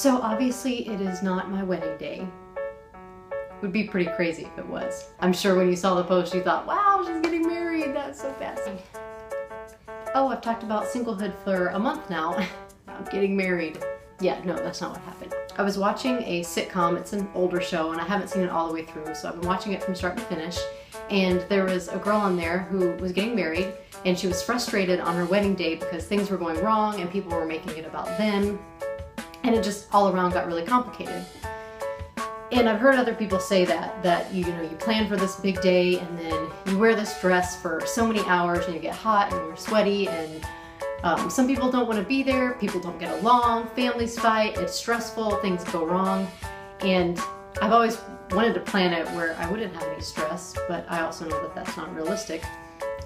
So obviously it is not my wedding day. It would be pretty crazy if it was. I'm sure when you saw the post you thought, wow, she's getting married, that's so fast. Oh, I've talked about singlehood for a month now. I'm getting married. Yeah, no, that's not what happened. I was watching a sitcom, it's an older show, and I haven't seen it all the way through, so I've been watching it from start to finish. And there was a girl on there who was getting married, and she was frustrated on her wedding day because things were going wrong and people were making it about them. And it just all around got really complicated. And I've heard other people say that you plan for this big day and then you wear this dress for so many hours and you get hot and you're sweaty and some people don't want to be there, people don't get along, families fight, it's stressful, things go wrong. And I've always wanted to plan it where I wouldn't have any stress, but I also know that that's not realistic.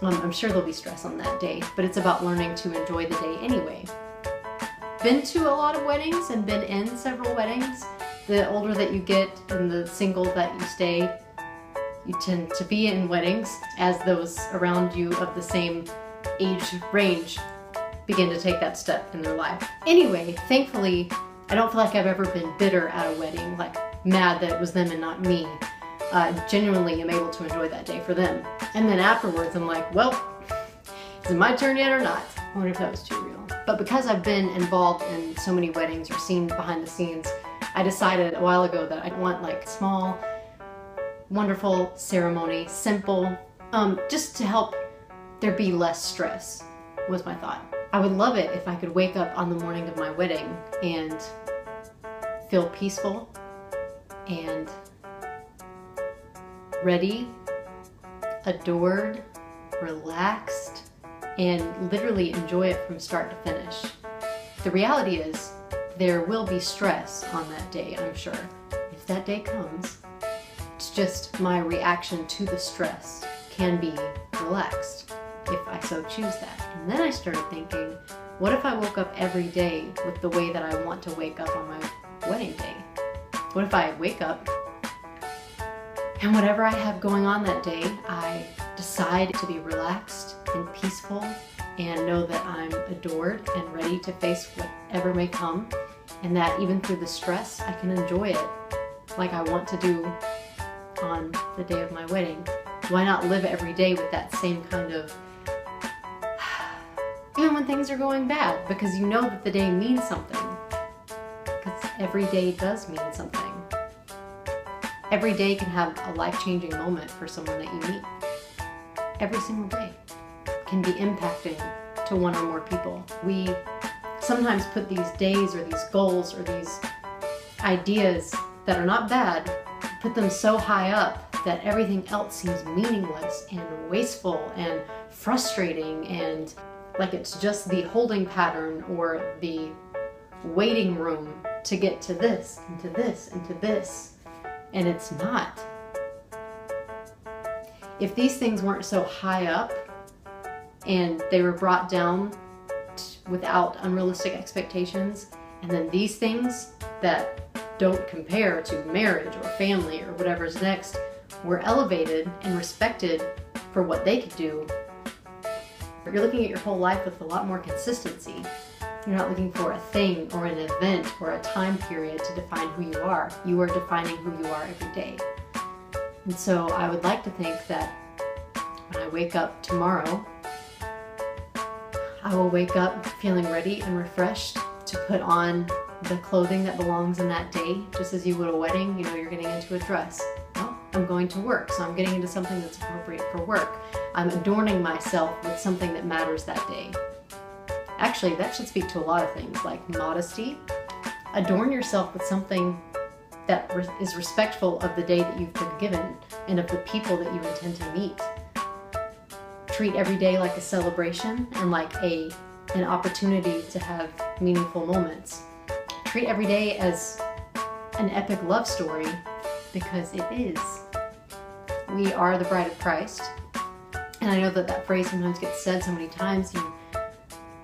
I'm sure there'll be stress on that day, but it's about learning to enjoy the day anyway. Been to a lot of weddings and been in several weddings. The older that you get and the single that you stay, you tend to be in weddings as those around you of the same age range begin to take that step in their life. Anyway, thankfully, I don't feel like I've ever been bitter at a wedding, like mad that it was them and not me. Genuinely am able to enjoy that day for them. And then afterwards I'm like, well, is it my turn yet or not? I wonder if that was too real. But because I've been involved in so many weddings or seen behind the scenes, I decided a while ago that I want like small, wonderful ceremony, simple, just to help there be less stress, was my thought. I would love it if I could wake up on the morning of my wedding and feel peaceful and ready, adored, relaxed, and literally enjoy it from start to finish. The reality is, there will be stress on that day, I'm sure. If that day comes, it's just my reaction to the stress can be relaxed, if I so choose that. And then I started thinking, what if I woke up every day with the way that I want to wake up on my wedding day? What if I wake up and whatever I have going on that day, I decide to be relaxed and peaceful and know that I'm adored and ready to face whatever may come, and that even through the stress, I can enjoy it like I want to do on the day of my wedding. Why not live every day with that same kind of, even when things are going bad, because you know that the day means something. Because every day does mean something. Every day can have a life-changing moment for someone that you meet. Every single day can be impacting to one or more people. We sometimes put these days or these goals or these ideas that are not bad, put them so high up that everything else seems meaningless and wasteful and frustrating, and like it's just the holding pattern or the waiting room to get to this and to this and to this. And it's not. If these things weren't so high up and they were brought down without unrealistic expectations, and then these things that don't compare to marriage or family or whatever's next were elevated and respected for what they could do, you're looking at your whole life with a lot more consistency. You're not looking for a thing or an event or a time period to define who you are. You are defining who you are every day. And so I would like to think that when I wake up tomorrow, I will wake up feeling ready and refreshed to put on the clothing that belongs in that day, just as you would a wedding. You know, you're getting into a dress. Well, I'm going to work, so I'm getting into something that's appropriate for work. I'm adorning myself with something that matters that day. Actually, that should speak to a lot of things, like modesty. Adorn yourself with something that is respectful of the day that you've been given and of the people that you intend to meet. Treat every day like a celebration and like an opportunity to have meaningful moments. Treat every day as an epic love story, because it is. We are the bride of Christ. And I know that that phrase sometimes gets said so many times, you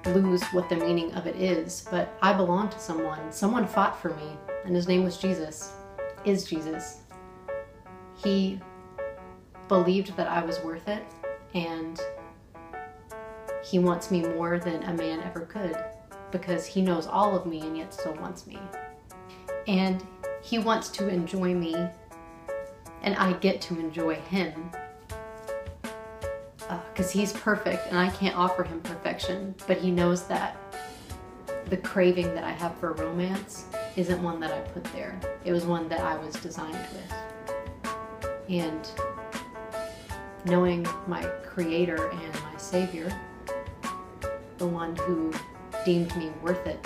lose what the meaning of it is, but I belong to someone. Someone fought for me, and his name was Jesus, is Jesus. He believed that I was worth it, and he wants me more than a man ever could, because he knows all of me and yet still wants me. And he wants to enjoy me, and I get to enjoy him. Because he's perfect, and I can't offer him perfection, but he knows that the craving that I have for romance isn't one that I put there. It was one that I was designed with. And knowing my Creator and my Savior, the one who deemed me worth it,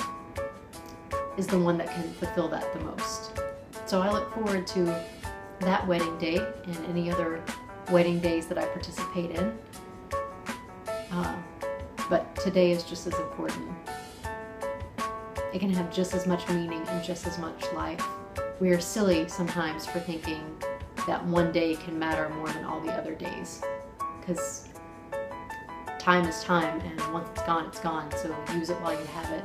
is the one that can fulfill that the most. So I look forward to that wedding day and any other wedding days that I participate in. But today is just as important. It can have just as much meaning and just as much life. We are silly sometimes for thinking that one day can matter more than all the other days. Because time is time, and once it's gone, it's gone. So use it while you have it.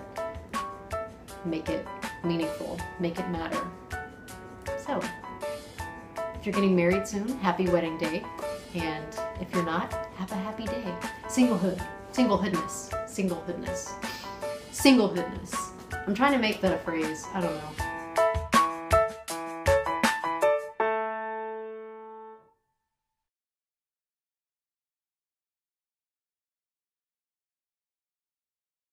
Make it meaningful, make it matter. So, if you're getting married soon, happy wedding day. And if you're not, have a happy day. Singlehoodness. I'm trying to make that a phrase. I don't know.